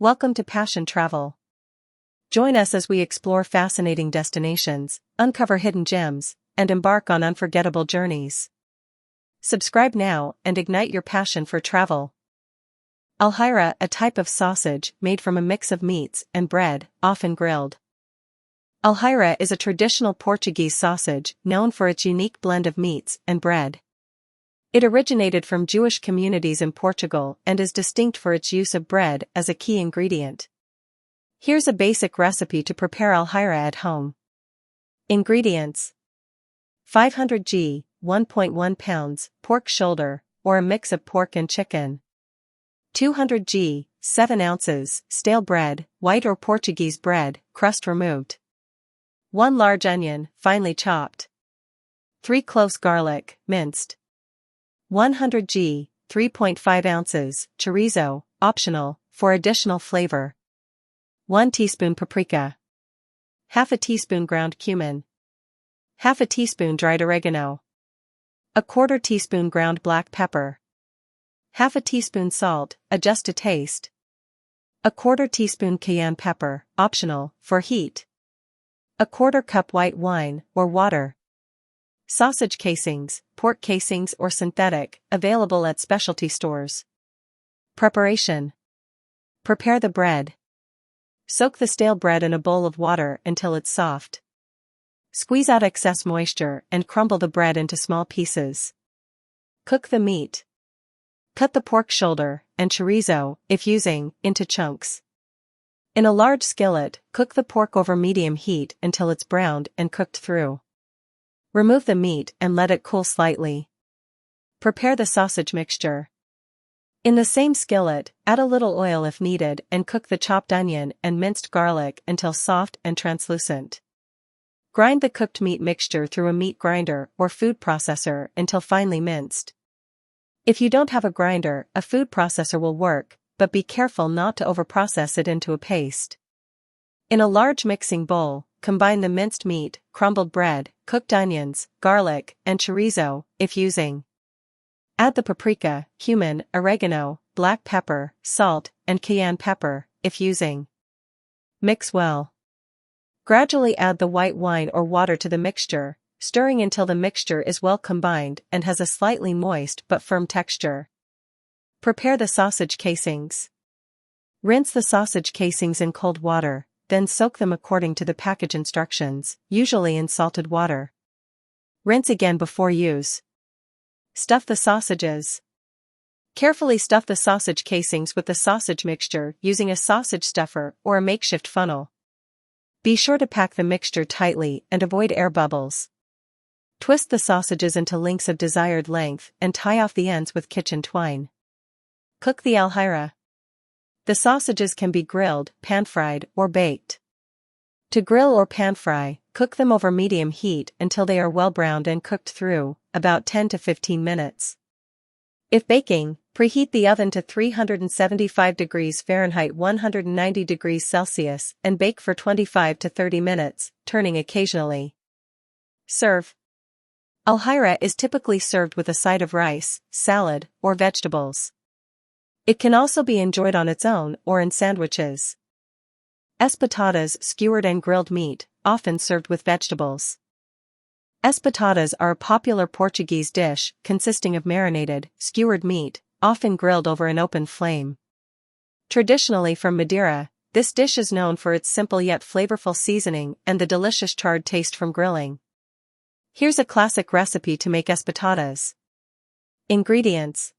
Welcome to Passion Travel. Join us as we explore fascinating destinations, uncover hidden gems, and embark on unforgettable journeys. Subscribe now and ignite your passion for travel. Alheira, a type of sausage made from a mix of meats and bread, often grilled. Alheira is a traditional Portuguese sausage known for its unique blend of meats and bread. It originated from Jewish communities in Portugal and is distinct for its use of bread as a key ingredient. Here's a basic recipe to prepare Alheira at home. Ingredients: 500 g, 1.1 pounds, pork shoulder, or a mix of pork and chicken. 200 g, 7 ounces, stale bread, white or Portuguese bread, crust removed. 1 large onion, finely chopped. 3 cloves garlic, minced. 100 g, 3.5 ounces, chorizo, optional, for additional flavor. 1 teaspoon paprika. Half a teaspoon ground cumin. Half a teaspoon dried oregano. A quarter teaspoon ground black pepper. Half a teaspoon salt, adjust to taste. A quarter teaspoon cayenne pepper, optional, for heat. A quarter cup white wine, or water. Sausage casings, pork casings or synthetic, available at specialty stores. Preparation: prepare the bread. Soak the stale bread in a bowl of water until it's soft. Squeeze out excess moisture and crumble the bread into small pieces. Cook the meat. Cut the pork shoulder, and chorizo, if using, into chunks. In a large skillet, cook the pork over medium heat until it's browned and cooked through. Remove the meat and let it cool slightly. Prepare the sausage mixture. In the same skillet, add a little oil if needed and cook the chopped onion and minced garlic until soft and translucent. Grind the cooked meat mixture through a meat grinder or food processor until finely minced. If you don't have a grinder, a food processor will work, but be careful not to overprocess it into a paste. In a large mixing bowl, combine the minced meat, crumbled bread, cooked onions, garlic, and chorizo, if using. Add the paprika, cumin, oregano, black pepper, salt, and cayenne pepper, if using. Mix well. Gradually add the white wine or water to the mixture, stirring until the mixture is well combined and has a slightly moist but firm texture. Prepare the sausage casings. Rinse the sausage casings in cold water, then soak them according to the package instructions, usually in salted water. Rinse again before use. Stuff the sausages. Carefully stuff the sausage casings with the sausage mixture using a sausage stuffer or a makeshift funnel. Be sure to pack the mixture tightly and avoid air bubbles. Twist the sausages into links of desired length and tie off the ends with kitchen twine. Cook the Alheira. The sausages can be grilled, pan-fried, or baked. To grill or pan-fry, cook them over medium heat until they are well browned and cooked through, about 10 to 15 minutes. If baking, preheat the oven to 375 degrees Fahrenheit 190 degrees Celsius and bake for 25 to 30 minutes, turning occasionally. Serve. Alheira is typically served with a side of rice, salad, or vegetables. It can also be enjoyed on its own or in sandwiches. Espetadas, skewered and grilled meat, often served with vegetables. Espetadas are a popular Portuguese dish consisting of marinated, skewered meat, often grilled over an open flame. Traditionally from Madeira, this dish is known for its simple yet flavorful seasoning and the delicious charred taste from grilling. Here's a classic recipe to make espetadas. Ingredients: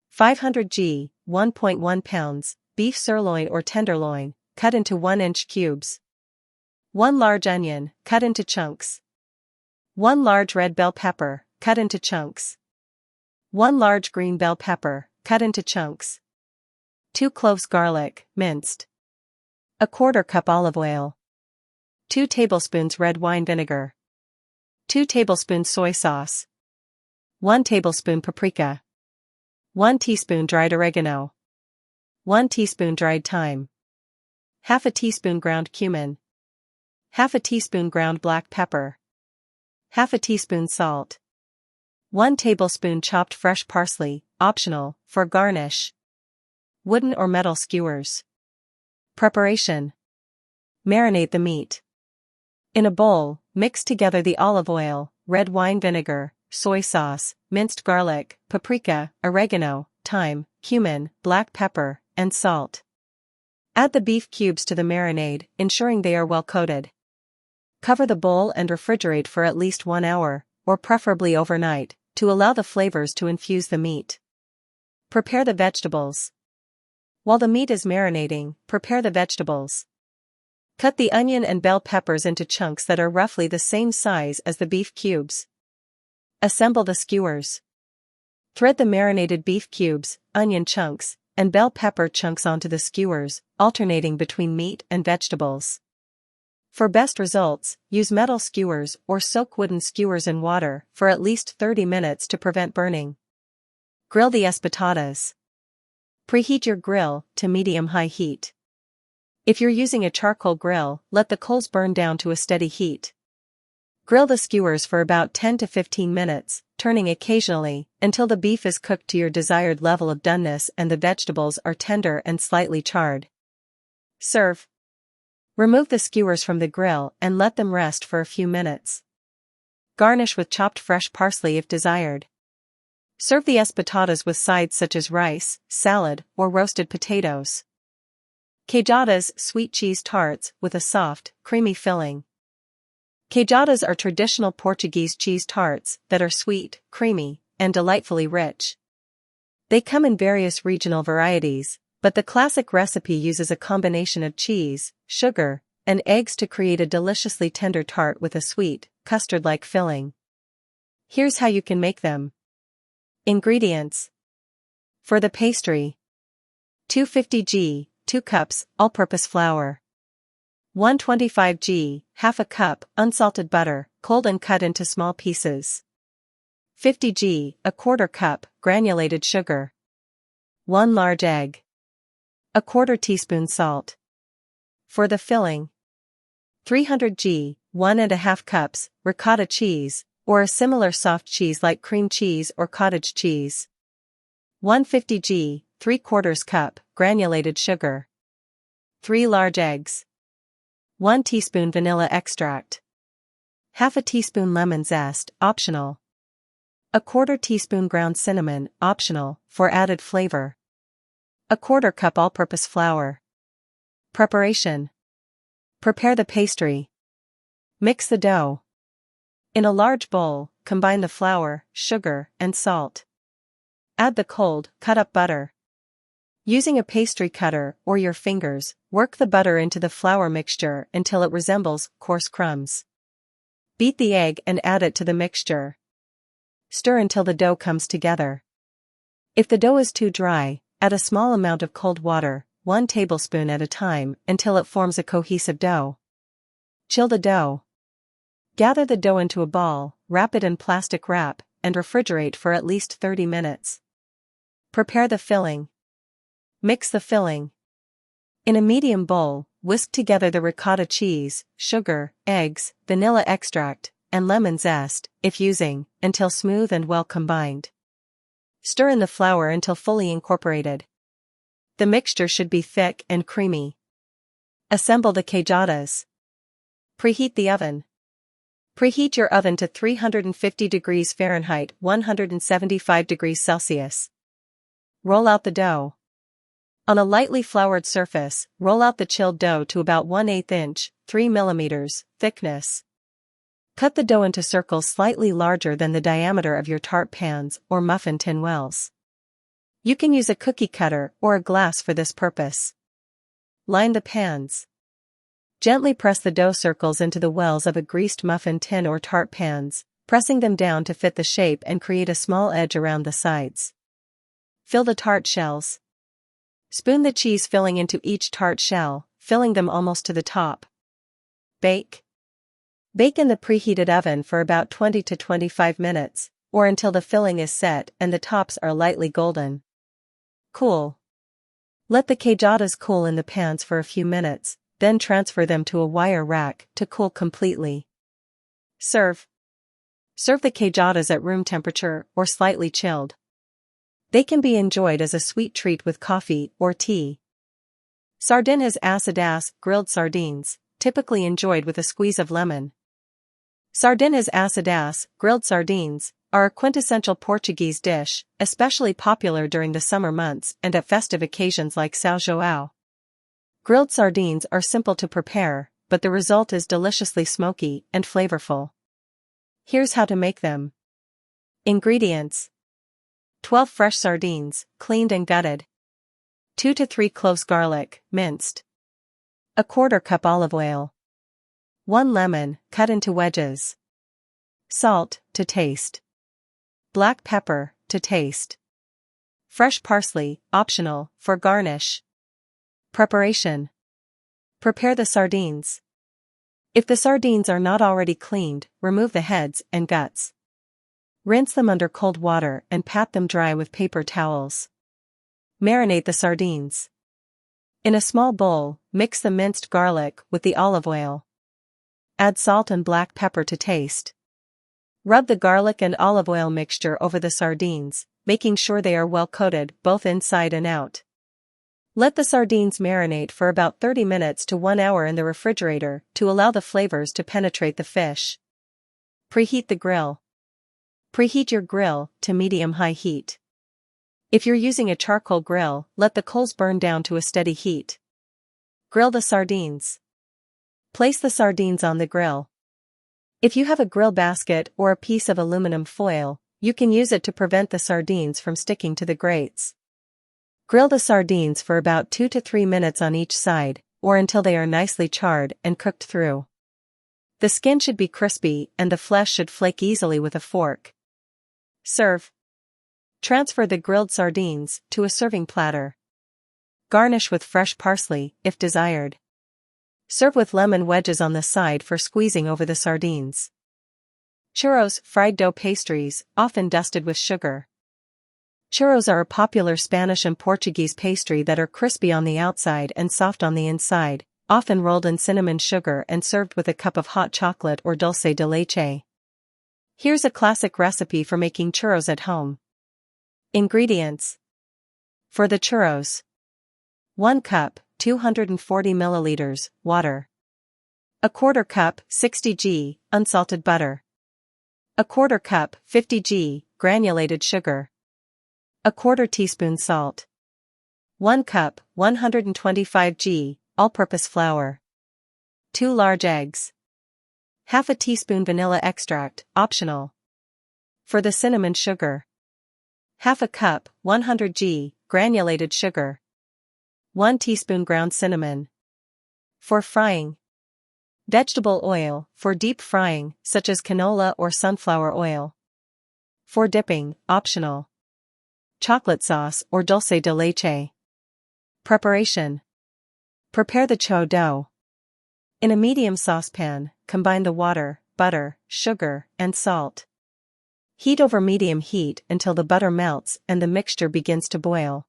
500 g, 1.1 pounds, beef sirloin or tenderloin, cut into 1-inch cubes. 1 large onion, cut into chunks. 1 large red bell pepper, cut into chunks. 1 large green bell pepper, cut into chunks. 2 cloves garlic, minced. A quarter cup olive oil. 2 tablespoons red wine vinegar. 2 tablespoons soy sauce. 1 tablespoon paprika. 1 teaspoon dried oregano. 1 teaspoon dried thyme. Half a teaspoon ground cumin. Half a teaspoon ground black pepper. Half a teaspoon salt. 1 tablespoon chopped fresh parsley, optional, for garnish. Wooden or metal skewers. Preparation. Marinate the meat. In a bowl, mix together the olive oil, red wine vinegar, soy sauce, minced garlic, paprika, oregano, thyme, cumin, black pepper, and salt. Add the beef cubes to the marinade, ensuring they are well coated. Cover the bowl and refrigerate for at least 1 hour, or preferably overnight, to allow the flavors to infuse the meat. Prepare the vegetables. While the meat is marinating, prepare the vegetables. Cut the onion and bell peppers into chunks that are roughly the same size as the beef cubes. Assemble the skewers. Thread the marinated beef cubes, onion chunks, and bell pepper chunks onto the skewers, alternating between meat and vegetables. For best results, use metal skewers or soak wooden skewers in water for at least 30 minutes to prevent burning. Grill the espetadas. Preheat your grill to medium-high heat. If you're using a charcoal grill, let the coals burn down to a steady heat. Grill the skewers for about 10 to 15 minutes, turning occasionally, until the beef is cooked to your desired level of doneness and the vegetables are tender and slightly charred. Serve. Remove the skewers from the grill and let them rest for a few minutes. Garnish with chopped fresh parsley if desired. Serve the espetadas with sides such as rice, salad, or roasted potatoes. Queijadas, sweet cheese tarts with a soft, creamy filling. Queijadas are traditional Portuguese cheese tarts that are sweet, creamy, and delightfully rich. They come in various regional varieties, but the classic recipe uses a combination of cheese, sugar, and eggs to create a deliciously tender tart with a sweet, custard-like filling. Here's how you can make them. Ingredients. For the pastry: 250 g, 2 cups, all-purpose flour. 125 g, half a cup, unsalted butter, cold and cut into small pieces. 50 g, a quarter cup, granulated sugar. 1 large egg. A quarter teaspoon salt. For the filling: 300 g, 1½ cups, ricotta cheese, or a similar soft cheese like cream cheese or cottage cheese. 150 g, 3/4 cup, granulated sugar. 3 large eggs. 1 teaspoon vanilla extract. Half a teaspoon lemon zest, optional. A quarter teaspoon ground cinnamon, optional, for added flavor. A quarter cup all-purpose flour. Preparation. Prepare the pastry. Mix the dough. In a large bowl, combine the flour, sugar, and salt. Add the cold, cut-up butter. Using a pastry cutter or your fingers, work the butter into the flour mixture until it resembles coarse crumbs. Beat the egg and add it to the mixture. Stir until the dough comes together. If the dough is too dry, add a small amount of cold water, 1 tablespoon at a time, until it forms a cohesive dough. Chill the dough. Gather the dough into a ball, wrap it in plastic wrap, and refrigerate for at least 30 minutes. Prepare the filling. Mix the filling. In a medium bowl, whisk together the ricotta cheese, sugar, eggs, vanilla extract, and lemon zest, if using, until smooth and well combined. Stir in the flour until fully incorporated. The mixture should be thick and creamy. Assemble the queijadas. Preheat the oven. Preheat your oven to 350 degrees Fahrenheit, 175 degrees Celsius. Roll out the dough. On a lightly floured surface, roll out the chilled dough to about 1/8 inch, 3 mm, thickness. Cut the dough into circles slightly larger than the diameter of your tart pans or muffin tin wells. You can use a cookie cutter or a glass for this purpose. Line the pans. Gently press the dough circles into the wells of a greased muffin tin or tart pans, pressing them down to fit the shape and create a small edge around the sides. Fill the tart shells. Spoon the cheese filling into each tart shell, filling them almost to the top. Bake. Bake in the preheated oven for about 20 to 25 minutes, or until the filling is set and the tops are lightly golden. Cool. Let the queijadas cool in the pans for a few minutes, then transfer them to a wire rack to cool completely. Serve. Serve the queijadas at room temperature or slightly chilled. They can be enjoyed as a sweet treat with coffee or tea. Sardinhas Assadas, grilled sardines, typically enjoyed with a squeeze of lemon. Sardinhas Assadas, grilled sardines, are a quintessential Portuguese dish, especially popular during the summer months and at festive occasions like São João. Grilled sardines are simple to prepare, but the result is deliciously smoky and flavorful. Here's how to make them. Ingredients: 12 fresh sardines, cleaned and gutted. 2 to 3 cloves garlic, minced. 1/4 cup olive oil. 1 lemon, cut into wedges. Salt, to taste. Black pepper, to taste. Fresh parsley, optional, for garnish. Preparation. Prepare the sardines. If the sardines are not already cleaned, remove the heads and guts. Rinse them under cold water and pat them dry with paper towels. Marinate the sardines. In a small bowl, mix the minced garlic with the olive oil. Add salt and black pepper to taste. Rub the garlic and olive oil mixture over the sardines, making sure they are well coated both inside and out. Let the sardines marinate for about 30 minutes to 1 hour in the refrigerator to allow the flavors to penetrate the fish. Preheat the grill. Preheat your grill to medium-high heat. If you're using a charcoal grill, let the coals burn down to a steady heat. Grill the sardines. Place the sardines on the grill. If you have a grill basket or a piece of aluminum foil, you can use it to prevent the sardines from sticking to the grates. Grill the sardines for about 2 to 3 minutes on each side, or until they are nicely charred and cooked through. The skin should be crispy and the flesh should flake easily with a fork. Serve. Transfer the grilled sardines to a serving platter. Garnish with fresh parsley, if desired. Serve with lemon wedges on the side for squeezing over the sardines. Churros, fried dough pastries, often dusted with sugar. Churros are a popular Spanish and Portuguese pastry that are crispy on the outside and soft on the inside, often rolled in cinnamon sugar and served with a cup of hot chocolate or dulce de leche. Here's a classic recipe for making churros at home. Ingredients. For the churros: 1 cup, 240 milliliters, water. 1/4 cup, 60 g, unsalted butter. 1/4 cup, 50 g, granulated sugar. 1/4 teaspoon salt. 1 cup, 125 g, all-purpose flour. 2 large eggs. Half a teaspoon vanilla extract, optional. For the cinnamon sugar: 1/2 cup, 100 g, granulated sugar. 1 teaspoon ground cinnamon. For frying: vegetable oil, for deep frying, such as canola or sunflower oil. For dipping, optional. Chocolate sauce or dulce de leche. Preparation. Prepare the churro dough. In a medium saucepan, combine the water, butter, sugar, and salt. Heat over medium heat until the butter melts and the mixture begins to boil.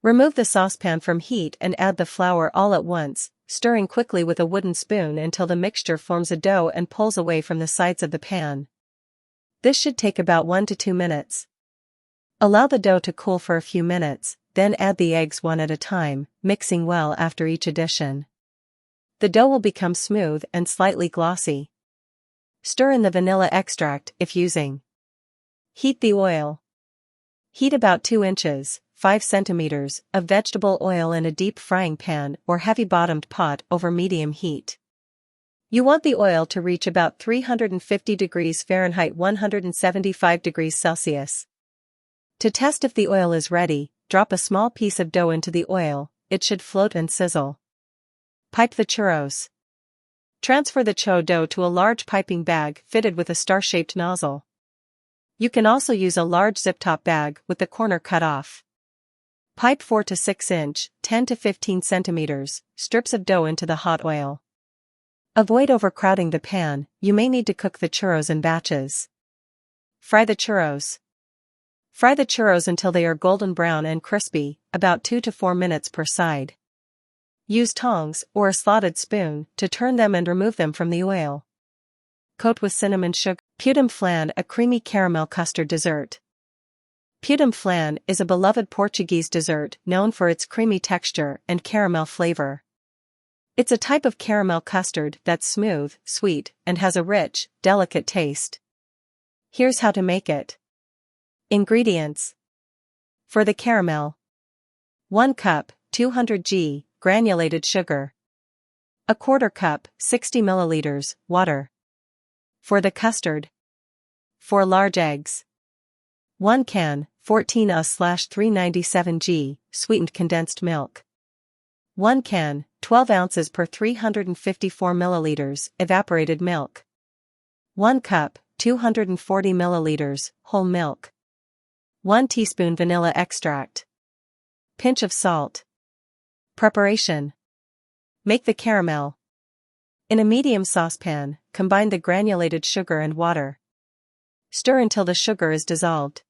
Remove the saucepan from heat and add the flour all at once, stirring quickly with a wooden spoon until the mixture forms a dough and pulls away from the sides of the pan. This should take about 1 to 2 minutes. Allow the dough to cool for a few minutes, then add the eggs one at a time, mixing well after each addition. The dough will become smooth and slightly glossy. Stir in the vanilla extract if using. Heat the oil. Heat about 2 inches, 5 centimeters, of vegetable oil in a deep frying pan or heavy-bottomed pot over medium heat. You want the oil to reach about 350 degrees Fahrenheit 175 degrees Celsius. To test if the oil is ready, drop a small piece of dough into the oil, it should float and sizzle. Pipe the churros. Transfer the churro dough to a large piping bag fitted with a star-shaped nozzle. You can also use a large zip-top bag with the corner cut off. Pipe 4 to 6 inch, 10 to 15 centimeters, strips of dough into the hot oil. Avoid overcrowding the pan, you may need to cook the churros in batches. Fry the churros. Fry the churros until they are golden brown and crispy, about 2 to 4 minutes per side. Use tongs or a slotted spoon to turn them and remove them from the oil. Coat with cinnamon sugar. Pudim Flan, a creamy caramel custard dessert. Pudim Flan is a beloved Portuguese dessert known for its creamy texture and caramel flavor. It's a type of caramel custard that's smooth, sweet, and has a rich, delicate taste. Here's how to make it. Ingredients. For the caramel: 1 cup, 200 g, granulated sugar. 1/4 cup, 60 milliliters, water. For the custard: 4 large eggs. 1 can, 14/397 g, sweetened condensed milk. 1 can, 12 ounces per 354 milliliters, evaporated milk. 1 cup, 240 milliliters, whole milk. 1 teaspoon vanilla extract. Pinch of salt. Preparation. Make the caramel. In a medium saucepan, combine the granulated sugar and water. Stir until the sugar is dissolved.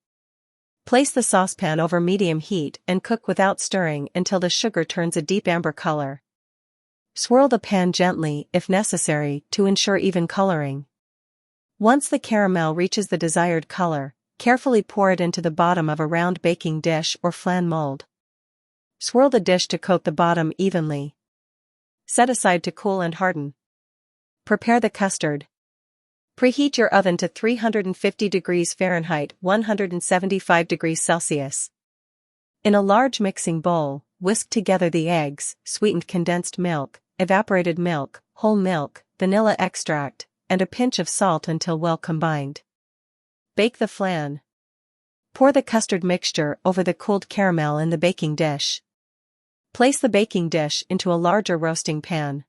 Place the saucepan over medium heat and cook without stirring until the sugar turns a deep amber color. Swirl the pan gently if necessary to ensure even coloring. Once the caramel reaches the desired color, carefully pour it into the bottom of a round baking dish or flan mold. Swirl the dish to coat the bottom evenly. Set aside to cool and harden. Prepare the custard. Preheat your oven to 350 degrees Fahrenheit, 175 degrees Celsius. In a large mixing bowl, whisk together the eggs, sweetened condensed milk, evaporated milk, whole milk, vanilla extract, and a pinch of salt until well combined. Bake the flan. Pour the custard mixture over the cooled caramel in the baking dish. Place the baking dish into a larger roasting pan.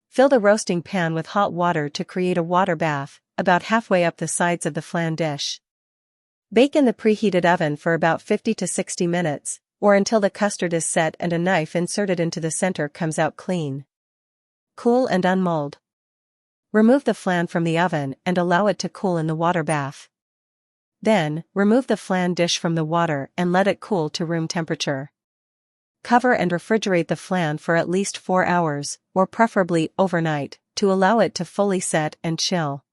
Fill the roasting pan with hot water to create a water bath, about halfway up the sides of the flan dish. Bake in the preheated oven for about 50 to 60 minutes, or until the custard is set and a knife inserted into the center comes out clean. Cool and unmold. Remove the flan from the oven and allow it to cool in the water bath. Then, remove the flan dish from the water and let it cool to room temperature. Cover and refrigerate the flan for at least 4 hours, or preferably overnight, to allow it to fully set and chill.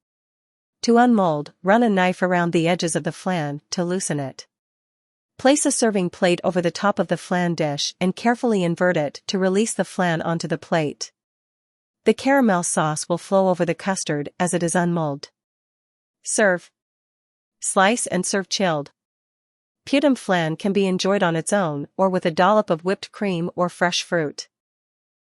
To unmold, run a knife around the edges of the flan to loosen it. Place a serving plate over the top of the flan dish and carefully invert it to release the flan onto the plate. The caramel sauce will flow over the custard as it is unmolded. Serve. Slice and serve chilled. Pudim flan can be enjoyed on its own or with a dollop of whipped cream or fresh fruit.